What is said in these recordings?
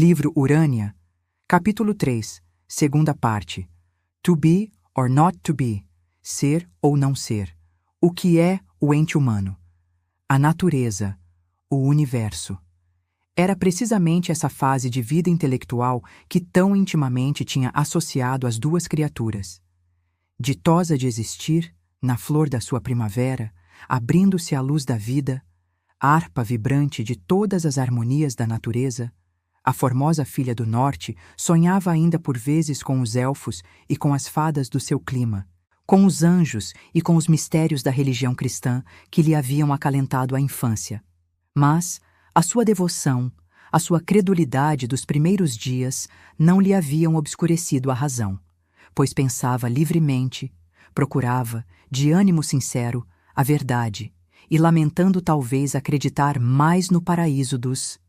Livro Urânia, capítulo 3, segunda parte. To be or not to be, ser ou não ser. O que é o ente humano? A natureza, o universo. Era precisamente essa fase de vida intelectual que tão intimamente tinha associado as duas criaturas. Ditosa de existir, na flor da sua primavera, abrindo-se à luz da vida, harpa vibrante de todas as harmonias da natureza, a formosa filha do norte sonhava ainda por vezes com os elfos e com as fadas do seu clima, com os anjos e com os mistérios da religião cristã que lhe haviam acalentado a infância. Mas a sua devoção, a sua credulidade dos primeiros dias não lhe haviam obscurecido a razão, pois pensava livremente, procurava, de ânimo sincero, a verdade, e lamentando talvez acreditar mais no paraíso dos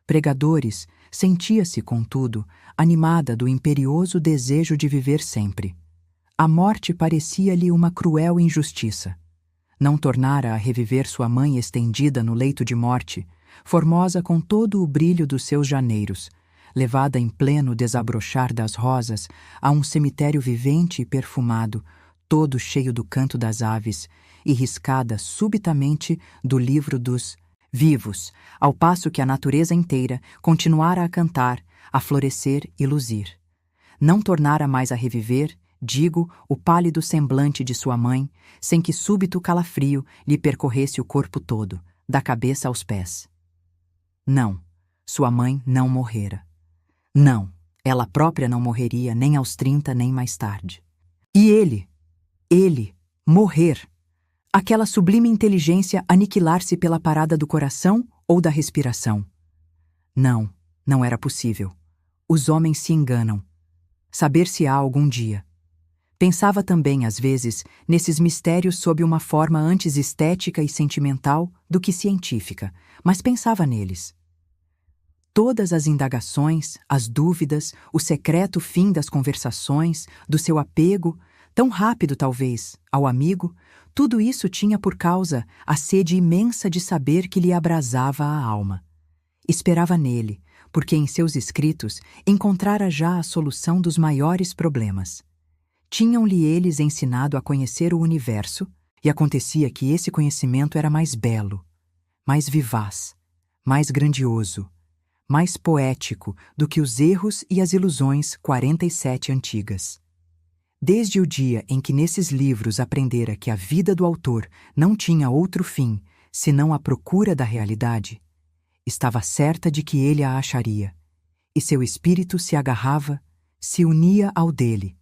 pregadores, sentia-se, contudo, animada do imperioso desejo de viver sempre. A morte parecia-lhe uma cruel injustiça. Não tornara a reviver sua mãe estendida no leito de morte, formosa com todo o brilho dos seus janeiros, levada em pleno desabrochar das rosas a um cemitério vivente e perfumado, todo cheio do canto das aves, e riscada subitamente do livro dos vivos, ao passo que a natureza inteira continuara a cantar, a florescer e luzir. Não tornara mais a reviver, digo, o pálido semblante de sua mãe, sem que súbito calafrio lhe percorresse o corpo todo, da cabeça aos pés. Não, sua mãe não morrera. Não, ela própria não morreria nem aos 30 nem mais tarde. E ele, morrer! Aquela sublime inteligência aniquilar-se pela parada do coração ou da respiração? Não, não era possível. Os homens se enganam. Saber-se-á algum dia. Pensava também, às vezes, nesses mistérios sob uma forma antes estética e sentimental do que científica, mas pensava neles. Todas as indagações, as dúvidas, o secreto fim das conversações, do seu apego, tão rápido talvez, ao amigo, tudo isso tinha por causa a sede imensa de saber que lhe abrasava a alma. Esperava nele, porque em seus escritos encontrara já a solução dos maiores problemas. Tinham-lhe eles ensinado a conhecer o universo, e acontecia que esse conhecimento era mais belo, mais vivaz, mais grandioso, mais poético do que os erros e as ilusões 47 antigas. Desde o dia em que nesses livros aprendera que a vida do autor não tinha outro fim senão a procura da realidade, estava certa de que ele a acharia, e seu espírito se agarrava, se unia ao dele,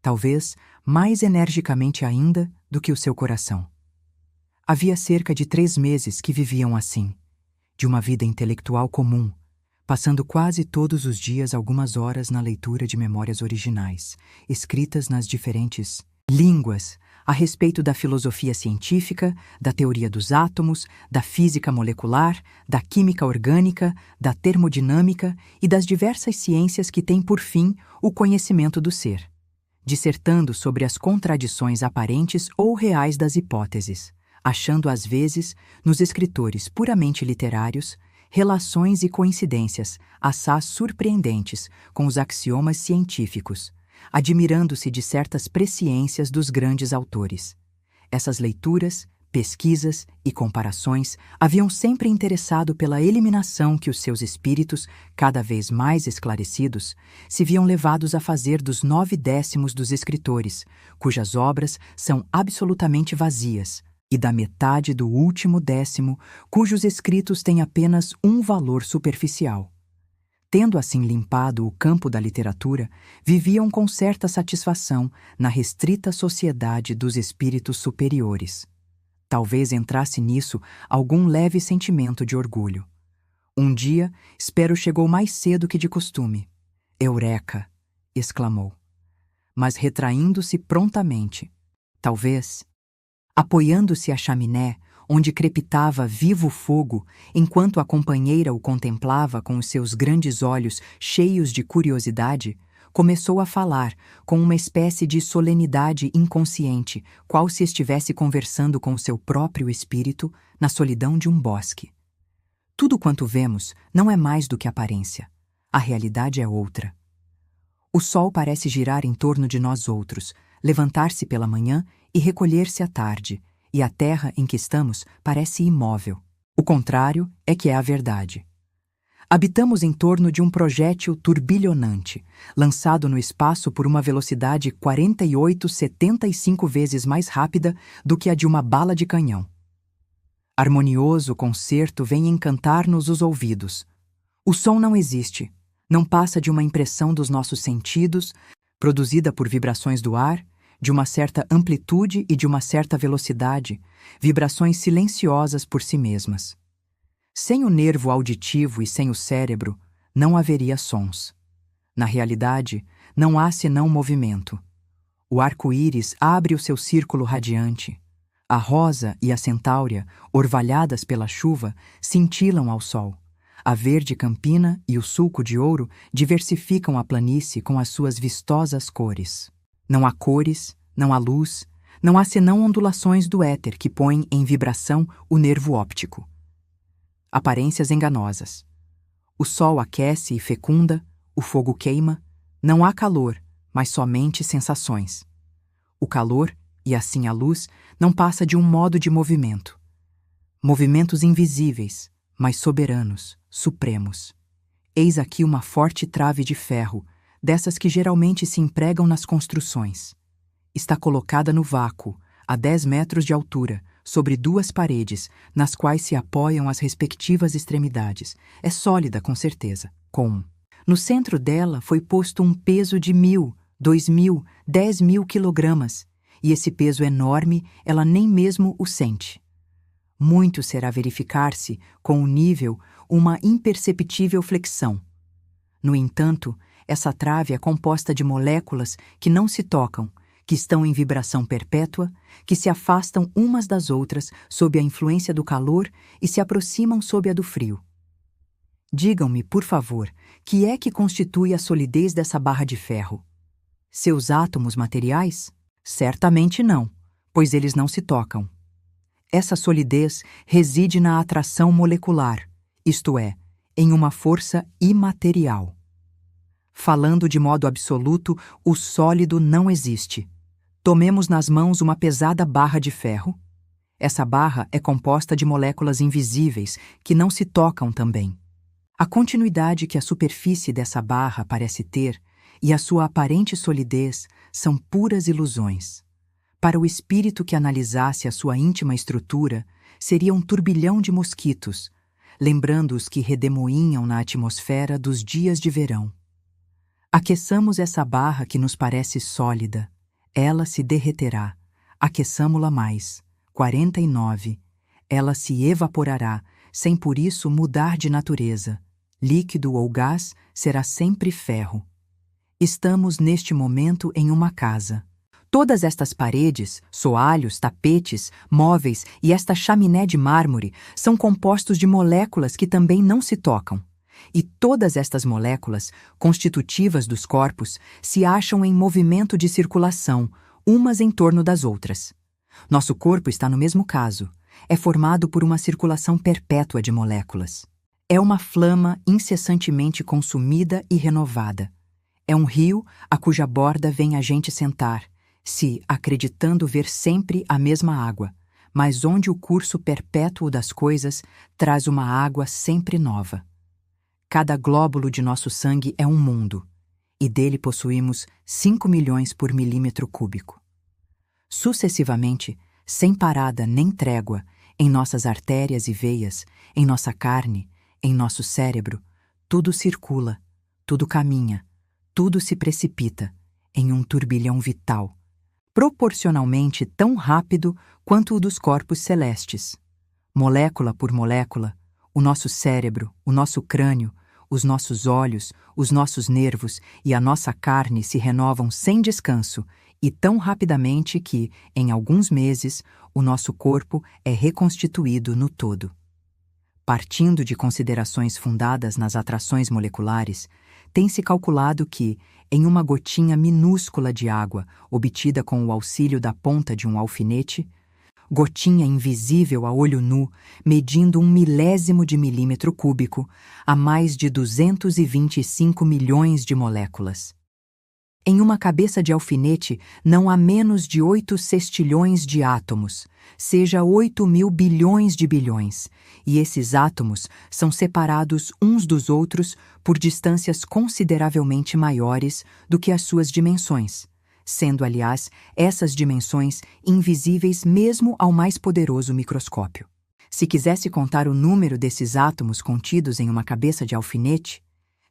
talvez mais energicamente ainda do que o seu coração. Havia cerca de 3 meses que viviam assim, de uma vida intelectual comum, passando quase todos os dias algumas horas na leitura de memórias originais, escritas nas diferentes línguas, a respeito da filosofia científica, da teoria dos átomos, da física molecular, da química orgânica, da termodinâmica e das diversas ciências que têm por fim o conhecimento do ser, dissertando sobre as contradições aparentes ou reais das hipóteses, achando às vezes, nos escritores puramente literários, relações e coincidências, assaz surpreendentes, com os axiomas científicos, admirando-se de certas presciências dos grandes autores. Essas leituras, pesquisas e comparações haviam sempre interessado pela eliminação que os seus espíritos, cada vez mais esclarecidos, se viam levados a fazer dos 9/10 dos escritores, cujas obras são absolutamente vazias, e da metade do último 10, cujos escritos têm apenas um valor superficial. Tendo assim limpado o campo da literatura, viviam com certa satisfação na restrita sociedade dos espíritos superiores. Talvez entrasse nisso algum leve sentimento de orgulho. Um dia, Spero chegou mais cedo que de costume. "Eureka!" exclamou. Mas retraindo-se prontamente, talvez, apoiando-se à chaminé, onde crepitava vivo fogo, enquanto a companheira o contemplava com os seus grandes olhos cheios de curiosidade, começou a falar com uma espécie de solenidade inconsciente, qual se estivesse conversando com o seu próprio espírito na solidão de um bosque. Tudo quanto vemos não é mais do que aparência. A realidade é outra. O Sol parece girar em torno de nós outros, levantar-se pela manhã e recolher-se à tarde, e a Terra em que estamos parece imóvel. O contrário é que é a verdade. Habitamos em torno de um projétil turbilhonante, lançado no espaço por uma velocidade 48,75 vezes mais rápida do que a de uma bala de canhão. Harmonioso concerto vem encantar-nos os ouvidos. O som não existe, não passa de uma impressão dos nossos sentidos, produzida por vibrações do ar, de uma certa amplitude e de uma certa velocidade, vibrações silenciosas por si mesmas. Sem o nervo auditivo e sem o cérebro, não haveria sons. Na realidade, não há senão movimento. O arco-íris abre o seu círculo radiante. A rosa e a centáurea, orvalhadas pela chuva, cintilam ao sol. A verde campina e o sulco de ouro diversificam a planície com as suas vistosas cores. Não há cores, não há luz, não há senão ondulações do éter que põem em vibração o nervo óptico. Aparências enganosas. O sol aquece e fecunda, o fogo queima, não há calor, mas somente sensações. O calor, e assim a luz, não passa de um modo de movimento. Movimentos invisíveis, mas soberanos, supremos. Eis aqui uma forte trave de ferro, dessas que geralmente se empregam nas construções. Está colocada no vácuo, a 10 metros de altura, sobre duas paredes, nas quais se apoiam as respectivas extremidades. É sólida, com certeza. No centro dela foi posto um peso de 1.000, 2.000, 10.000 quilogramas, e esse peso enorme ela nem mesmo o sente. Muito será verificar-se, com o nível, uma imperceptível flexão. No entanto, essa trave é composta de moléculas que não se tocam, que estão em vibração perpétua, que se afastam umas das outras sob a influência do calor e se aproximam sob a do frio. Digam-me, por favor, que é que constitui a solidez dessa barra de ferro? Seus átomos materiais? Certamente não, pois eles não se tocam. Essa solidez reside na atração molecular, isto é, em uma força imaterial. Falando de modo absoluto, o sólido não existe. Tomemos nas mãos uma pesada barra de ferro. Essa barra é composta de moléculas invisíveis que não se tocam também. A continuidade que a superfície dessa barra parece ter e a sua aparente solidez são puras ilusões. Para o espírito que analisasse a sua íntima estrutura, seria um turbilhão de mosquitos, lembrando os que redemoinham na atmosfera dos dias de verão. Aqueçamos essa barra que nos parece sólida. Ela se derreterá. Aqueçamo-la mais. 49. Ela se evaporará, sem por isso mudar de natureza. Líquido ou gás, será sempre ferro. Estamos neste momento em uma casa. Todas estas paredes, soalhos, tapetes, móveis e esta chaminé de mármore são compostos de moléculas que também não se tocam. E todas estas moléculas, constitutivas dos corpos, se acham em movimento de circulação, umas em torno das outras. Nosso corpo está no mesmo caso. É formado por uma circulação perpétua de moléculas. É uma flama incessantemente consumida e renovada. É um rio a cuja borda vem a gente sentar, se acreditando ver sempre a mesma água, mas onde o curso perpétuo das coisas traz uma água sempre nova. Cada glóbulo de nosso sangue é um mundo, e dele possuímos 5 milhões por milímetro cúbico. Sucessivamente, sem parada nem trégua, em nossas artérias e veias, em nossa carne, em nosso cérebro, tudo circula, tudo caminha, tudo se precipita em um turbilhão vital, proporcionalmente tão rápido quanto o dos corpos celestes. Molécula por molécula, o nosso cérebro, o nosso crânio, os nossos olhos, os nossos nervos e a nossa carne se renovam sem descanso e tão rapidamente que, em alguns meses, o nosso corpo é reconstituído no todo. Partindo de considerações fundadas nas atrações moleculares, tem-se calculado que, em uma gotinha minúscula de água, obtida com o auxílio da ponta de um alfinete, gotinha invisível a olho nu, medindo 1/1000 de milímetro cúbico, a mais de 225 milhões de moléculas. Em uma cabeça de alfinete não há menos de 8 sextilhões de átomos, seja 8.000 bilhões de bilhões, e esses átomos são separados uns dos outros por distâncias consideravelmente maiores do que as suas dimensões, sendo, aliás, essas dimensões invisíveis mesmo ao mais poderoso microscópio. Se quisesse contar o número desses átomos contidos em uma cabeça de alfinete,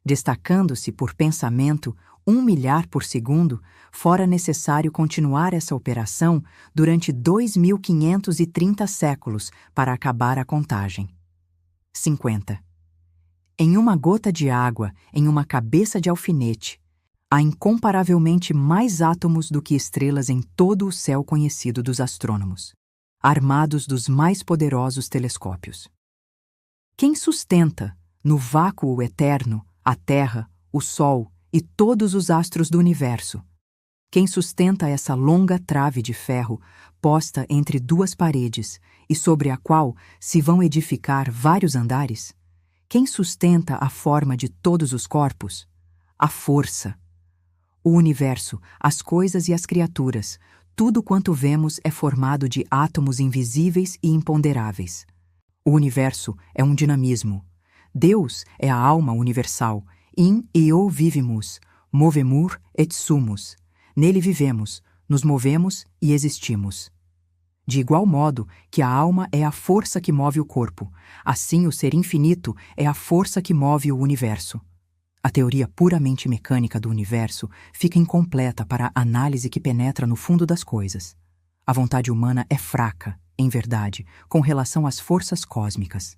destacando-se por pensamento 1 milhar por segundo, fora necessário continuar essa operação durante 2.530 séculos para acabar a contagem. 50. Em uma gota de água, em uma cabeça de alfinete, há incomparavelmente mais átomos do que estrelas em todo o céu conhecido dos astrônomos, armados dos mais poderosos telescópios. Quem sustenta, no vácuo eterno, a Terra, o Sol e todos os astros do universo? Quem sustenta essa longa trave de ferro posta entre duas paredes e sobre a qual se vão edificar vários andares? Quem sustenta a forma de todos os corpos? A força. O universo, as coisas e as criaturas, tudo quanto vemos é formado de átomos invisíveis e imponderáveis. O universo é um dinamismo. Deus é a alma universal. In eo vivimus, movemur et sumus. Nele vivemos, nos movemos e existimos. De igual modo que a alma é a força que move o corpo, assim o ser infinito é a força que move o universo. A teoria puramente mecânica do universo fica incompleta para a análise que penetra no fundo das coisas. A vontade humana é fraca, em verdade, com relação às forças cósmicas.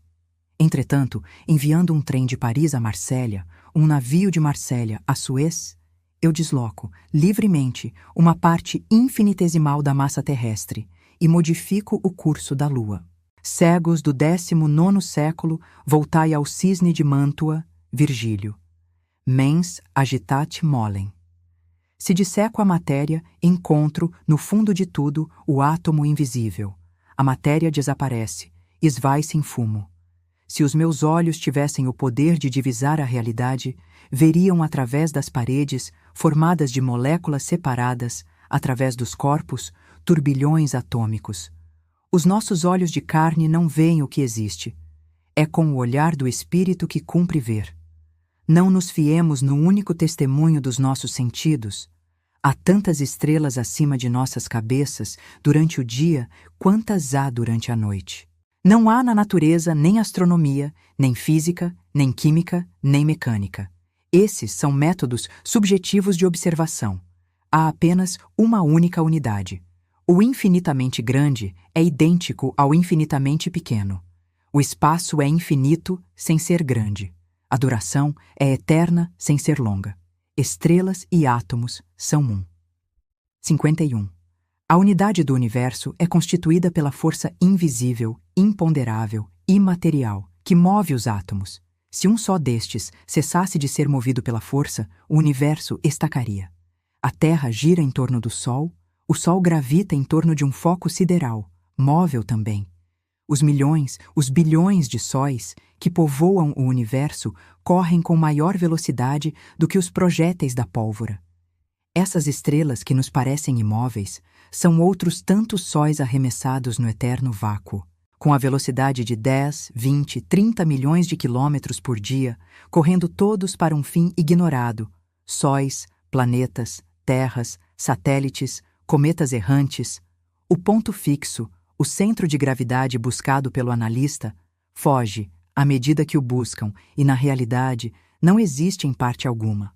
Entretanto, enviando um trem de Paris a Marsella, um navio de Marsella a Suez, eu desloco, livremente, uma parte infinitesimal da massa terrestre e modifico o curso da Lua. Cegos do 19º século, voltai ao cisne de Mântua, Virgílio. Mens agitat molem. Se disseco a matéria, encontro, no fundo de tudo, o átomo invisível. A matéria desaparece, esvai-se em fumo. Se os meus olhos tivessem o poder de divisar a realidade, veriam através das paredes, formadas de moléculas separadas, através dos corpos, turbilhões atômicos. Os nossos olhos de carne não veem o que existe. É com o olhar do espírito que cumpre ver. Não nos fiemos no único testemunho dos nossos sentidos. Há tantas estrelas acima de nossas cabeças durante o dia quantas há durante a noite. Não há na natureza nem astronomia, nem física, nem química, nem mecânica. Esses são métodos subjetivos de observação. Há apenas uma única unidade. O infinitamente grande é idêntico ao infinitamente pequeno. O espaço é infinito sem ser grande. A duração é eterna sem ser longa. Estrelas e átomos são um. 51. A unidade do universo é constituída pela força invisível, imponderável, imaterial, que move os átomos. Se um só destes cessasse de ser movido pela força, o universo estacaria. A Terra gira em torno do Sol, o Sol gravita em torno de um foco sideral, móvel também. Os milhões, os bilhões de sóis que povoam o universo correm com maior velocidade do que os projéteis da pólvora. Essas estrelas que nos parecem imóveis são outros tantos sóis arremessados no eterno vácuo, com a velocidade de 10, 20, 30 milhões de quilômetros por dia, correndo todos para um fim ignorado: sóis, planetas, terras, satélites, cometas errantes. O ponto fixo, o centro de gravidade buscado pelo analista, foge à medida que o buscam e, na realidade, não existe em parte alguma.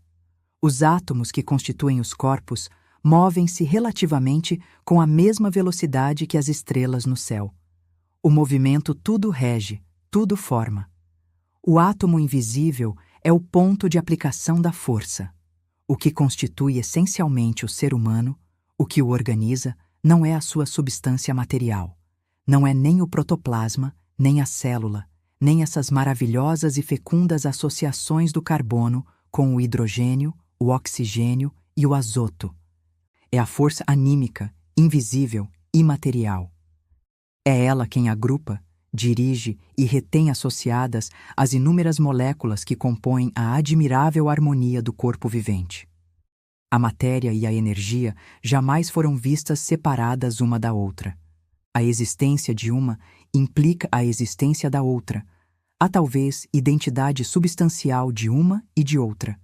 Os átomos que constituem os corpos movem-se relativamente com a mesma velocidade que as estrelas no céu. O movimento tudo rege, tudo forma. O átomo invisível é o ponto de aplicação da força. O que constitui essencialmente o ser humano, o que o organiza, não é a sua substância material. Não é nem o protoplasma, nem a célula, nem essas maravilhosas e fecundas associações do carbono com o hidrogênio, o oxigênio e o azoto. É a força anímica, invisível, imaterial. É ela quem agrupa, dirige e retém associadas as inúmeras moléculas que compõem a admirável harmonia do corpo vivente. A matéria e a energia jamais foram vistas separadas uma da outra. A existência de uma implica a existência da outra. Há talvez identidade substancial de uma e de outra.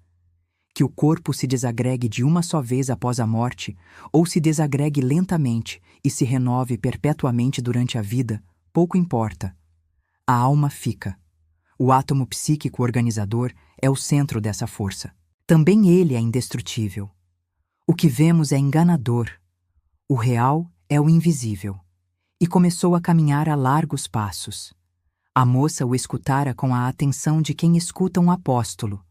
Que o corpo se desagregue de uma só vez após a morte, ou se desagregue lentamente e se renove perpetuamente durante a vida, pouco importa. A alma fica. O átomo psíquico organizador é o centro dessa força. Também ele é indestrutível. O que vemos é enganador. O real é o invisível. E começou a caminhar a largos passos. A moça o escutara com a atenção de quem escuta um apóstolo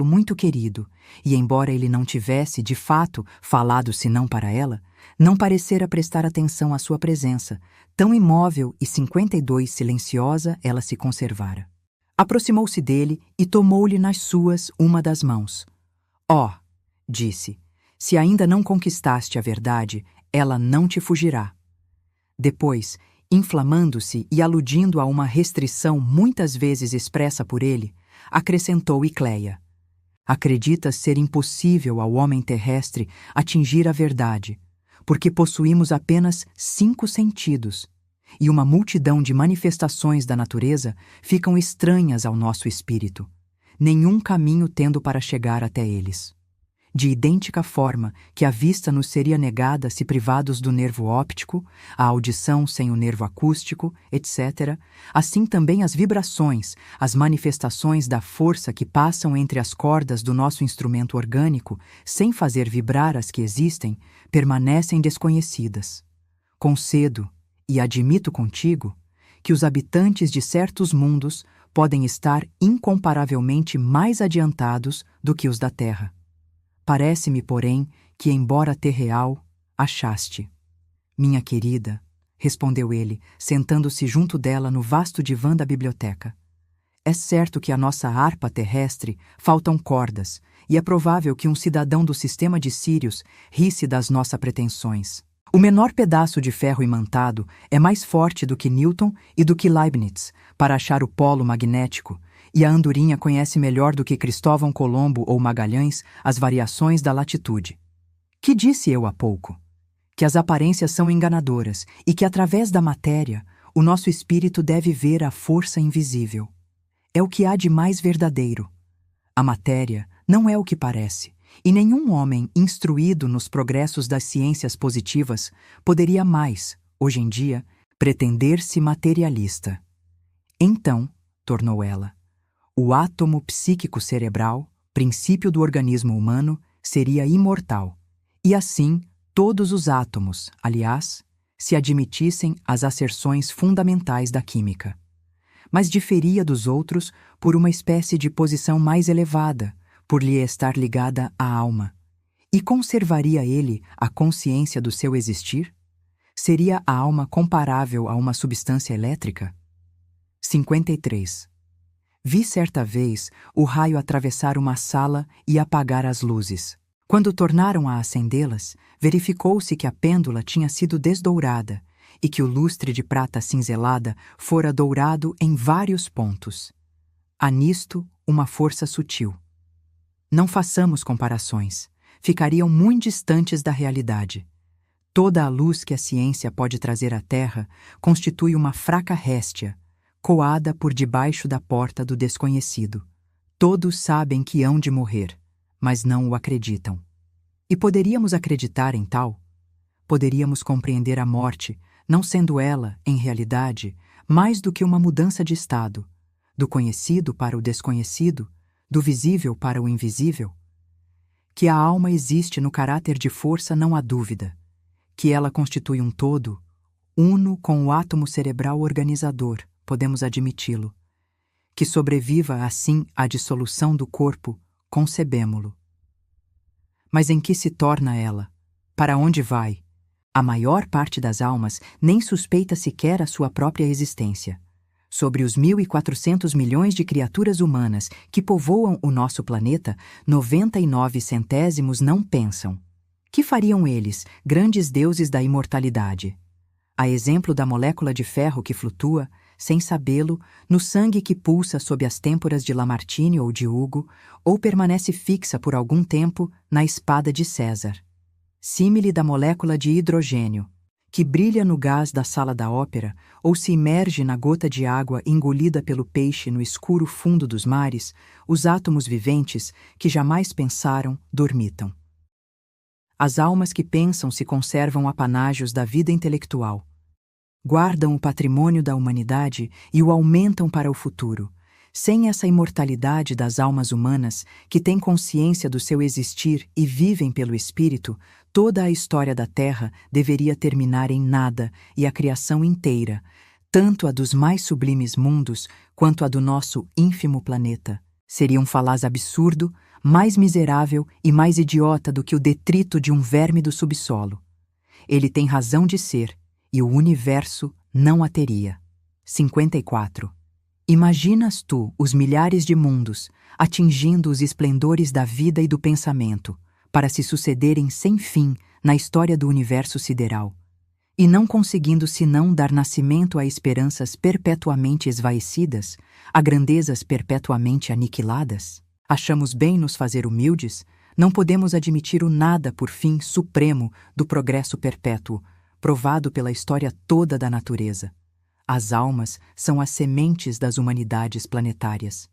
muito querido, e embora ele não tivesse, de fato, falado senão para ela, não parecera prestar atenção à sua presença, tão imóvel e 52 silenciosa ela se conservara. Aproximou-se dele e tomou-lhe nas suas uma das mãos. Ó, disse, se ainda não conquistaste a verdade, ela não te fugirá. Depois, inflamando-se e aludindo a uma restrição muitas vezes expressa por ele, acrescentou Icleia. Acredita ser impossível ao homem terrestre atingir a verdade, porque possuímos apenas 5 sentidos, e uma multidão de manifestações da natureza ficam estranhas ao nosso espírito, nenhum caminho tendo para chegar até eles. De idêntica forma que a vista nos seria negada se privados do nervo óptico, a audição sem o nervo acústico, etc., assim também as vibrações, as manifestações da força que passam entre as cordas do nosso instrumento orgânico, sem fazer vibrar as que existem, permanecem desconhecidas. Concedo, e admito contigo, que os habitantes de certos mundos podem estar incomparavelmente mais adiantados do que os da Terra. Parece-me, porém, que, embora terreal, achaste. Minha querida, respondeu ele, sentando-se junto dela no vasto divã da biblioteca. É certo que à nossa harpa terrestre faltam cordas, e é provável que um cidadão do sistema de Sírius risse das nossas pretensões. O menor pedaço de ferro imantado é mais forte do que Newton e do que Leibniz para achar o polo magnético, e a andorinha conhece melhor do que Cristóvão Colombo ou Magalhães as variações da latitude. Que disse eu há pouco? Que as aparências são enganadoras e que, através da matéria, o nosso espírito deve ver a força invisível. É o que há de mais verdadeiro. A matéria não é o que parece, e nenhum homem instruído nos progressos das ciências positivas poderia mais, hoje em dia, pretender-se materialista. Então, tornou ela, o átomo psíquico cerebral, princípio do organismo humano, seria imortal, e assim todos os átomos, aliás, se admitissem às asserções fundamentais da química. Mas diferia dos outros por uma espécie de posição mais elevada, por lhe estar ligada à alma. E conservaria ele a consciência do seu existir? Seria a alma comparável a uma substância elétrica? 53. Vi certa vez o raio atravessar uma sala e apagar as luzes. Quando tornaram a acendê-las, verificou-se que a pêndula tinha sido desdourada e que o lustre de prata cinzelada fora dourado em vários pontos. Há nisto uma força sutil. Não façamos comparações. Ficariam muito distantes da realidade. Toda a luz que a ciência pode trazer à Terra constitui uma fraca réstia, coada por debaixo da porta do desconhecido. Todos sabem que hão de morrer, mas não o acreditam. E poderíamos acreditar em tal? Poderíamos compreender a morte, não sendo ela, em realidade, mais do que uma mudança de estado, do conhecido para o desconhecido, do visível para o invisível? Que a alma existe no caráter de força não há dúvida, que ela constitui um todo, uno com o átomo cerebral organizador, podemos admiti-lo. Que sobreviva assim à dissolução do corpo, concebemo-lo. Mas em que se torna ela? Para onde vai? A maior parte das almas nem suspeita sequer a sua própria existência. Sobre os 1.400 milhões de criaturas humanas que povoam o nosso planeta, 99 centésimos não pensam. Que fariam eles, grandes deuses da imortalidade? A exemplo da molécula de ferro que flutua, sem sabê-lo, no sangue que pulsa sob as têmporas de Lamartine ou de Hugo, ou permanece fixa por algum tempo na espada de César. Símile da molécula de hidrogênio, que brilha no gás da sala da ópera ou se imerge na gota de água engolida pelo peixe no escuro fundo dos mares, os átomos viventes, que jamais pensaram, dormitam. As almas que pensam se conservam apanágios da vida intelectual. Guardam o patrimônio da humanidade e o aumentam para o futuro. Sem essa imortalidade das almas humanas, que têm consciência do seu existir e vivem pelo espírito, toda a história da Terra deveria terminar em nada e a criação inteira, tanto a dos mais sublimes mundos quanto a do nosso ínfimo planeta, seria um falaz absurdo, mais miserável e mais idiota do que o detrito de um verme do subsolo. Ele tem razão de ser, e o universo não a teria. 54. Imaginas tu os milhares de mundos, atingindo os esplendores da vida e do pensamento, para se sucederem sem fim na história do universo sideral, e não conseguindo senão dar nascimento a esperanças perpetuamente esvaecidas, a grandezas perpetuamente aniquiladas? Achamos bem nos fazer humildes, não podemos admitir o nada por fim supremo do progresso perpétuo, provado pela história toda da natureza. As almas são as sementes das humanidades planetárias.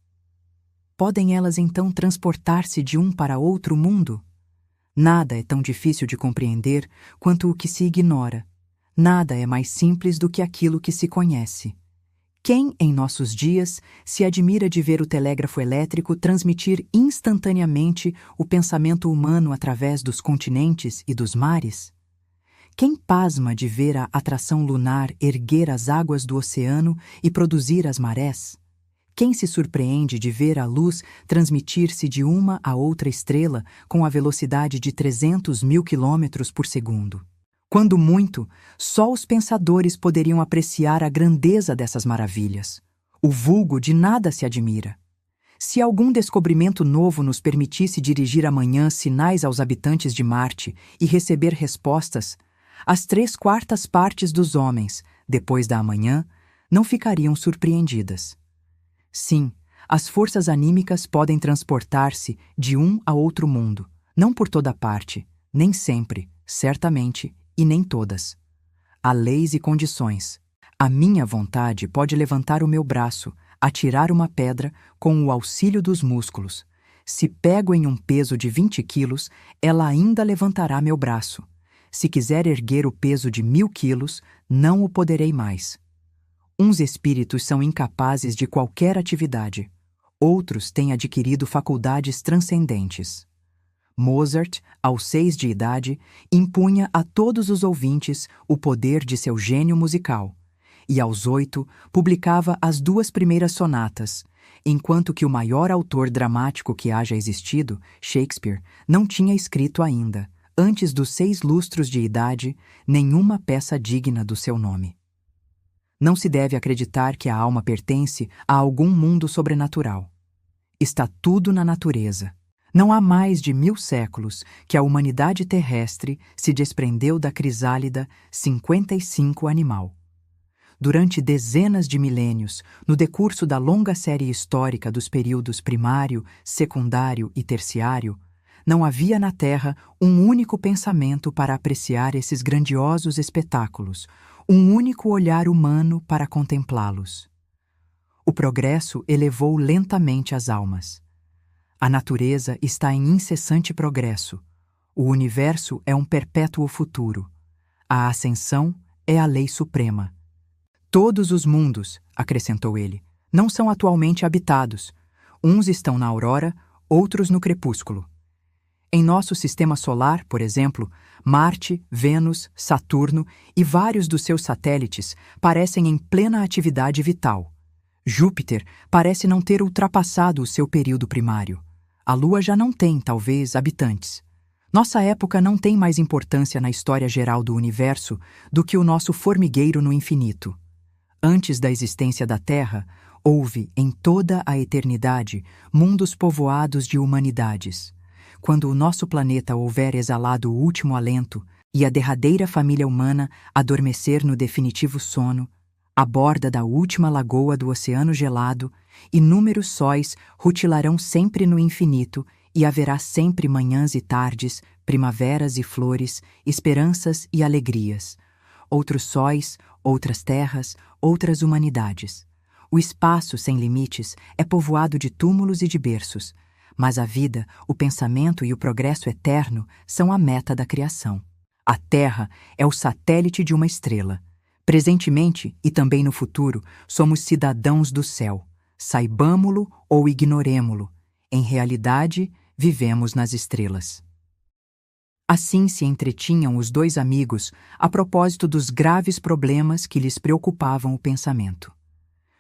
Podem elas então transportar-se de um para outro mundo? Nada é tão difícil de compreender quanto o que se ignora. Nada é mais simples do que aquilo que se conhece. Quem, em nossos dias, se admira de ver o telégrafo elétrico transmitir instantaneamente o pensamento humano através dos continentes e dos mares? Quem pasma de ver a atração lunar erguer as águas do oceano e produzir as marés? Quem se surpreende de ver a luz transmitir-se de uma a outra estrela com a velocidade de 300.000 quilômetros por segundo? Quando muito, só os pensadores poderiam apreciar a grandeza dessas maravilhas. O vulgo de nada se admira. Se algum descobrimento novo nos permitisse dirigir amanhã sinais aos habitantes de Marte e receber respostas, as 3/4 partes dos homens, depois da amanhã, não ficariam surpreendidas. Sim, as forças anímicas podem transportar-se de um a outro mundo, não por toda parte, nem sempre, certamente, e nem todas. Há leis e condições. A minha vontade pode levantar o meu braço, atirar uma pedra com o auxílio dos músculos. Se pego em um peso de 20 quilos, ela ainda levantará meu braço. Se quiser erguer o peso de 1.000 quilos, não o poderei mais. Uns espíritos são incapazes de qualquer atividade. Outros têm adquirido faculdades transcendentes. Mozart, aos 6 de idade, impunha a todos os ouvintes o poder de seu gênio musical, e aos 8 publicava as 2 primeiras sonatas, enquanto que o maior autor dramático que haja existido, Shakespeare, não tinha escrito ainda, antes dos 6 lustros de idade, nenhuma peça digna do seu nome. Não se deve acreditar que a alma pertence a algum mundo sobrenatural. Está tudo na natureza. Não há mais de 1000 séculos que a humanidade terrestre se desprendeu da crisálida 55 animal. Durante dezenas de milênios, no decurso da longa série histórica dos períodos primário, secundário e terciário, não havia na Terra um único pensamento para apreciar esses grandiosos espetáculos, um único olhar humano para contemplá-los. O progresso elevou lentamente as almas. A natureza está em incessante progresso. O universo é um perpétuo futuro. A ascensão é a lei suprema. Todos os mundos, acrescentou ele, não são atualmente habitados. Uns estão na aurora, outros no crepúsculo. Em nosso sistema solar, por exemplo, Marte, Vênus, Saturno e vários dos seus satélites parecem em plena atividade vital. Júpiter parece não ter ultrapassado o seu período primário. A Lua já não tem, talvez, habitantes. Nossa época não tem mais importância na história geral do universo do que o nosso formigueiro no infinito. Antes da existência da Terra, houve, em toda a eternidade, mundos povoados de humanidades. Quando o nosso planeta houver exalado o último alento, e a derradeira família humana adormecer no definitivo sono, à borda da última lagoa do oceano gelado, inúmeros sóis rutilarão sempre no infinito e haverá sempre manhãs e tardes, primaveras e flores, esperanças e alegrias. Outros sóis, outras terras, outras humanidades. O espaço sem limites é povoado de túmulos e de berços, mas a vida, o pensamento e o progresso eterno são a meta da criação. A Terra é o satélite de uma estrela. Presentemente e também no futuro, somos cidadãos do céu. Saibamo-lo ou ignoremo-lo. Em realidade, vivemos nas estrelas. Assim se entretinham os dois amigos a propósito dos graves problemas que lhes preocupavam o pensamento.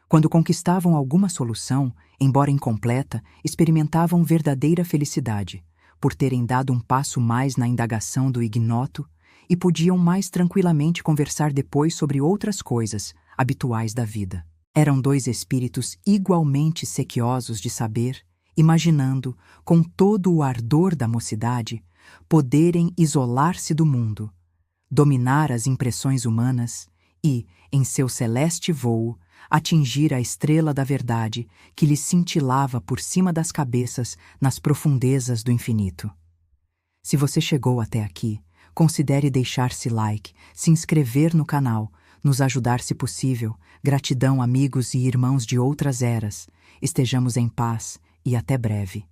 Quando conquistavam alguma solução, embora incompleta, experimentavam verdadeira felicidade, por terem dado um passo mais na indagação do ignoto e podiam mais tranquilamente conversar depois sobre outras coisas habituais da vida. Eram dois espíritos igualmente sequiosos de saber, imaginando, com todo o ardor da mocidade, poderem isolar-se do mundo, dominar as impressões humanas e, em seu celeste vôo, atingir a estrela da verdade que lhes cintilava por cima das cabeças nas profundezas do infinito. Se você chegou até aqui, considere deixar-se like, se inscrever no canal, nos ajudar se possível. Gratidão, amigos e irmãos de outras eras. Estejamos em paz e até breve.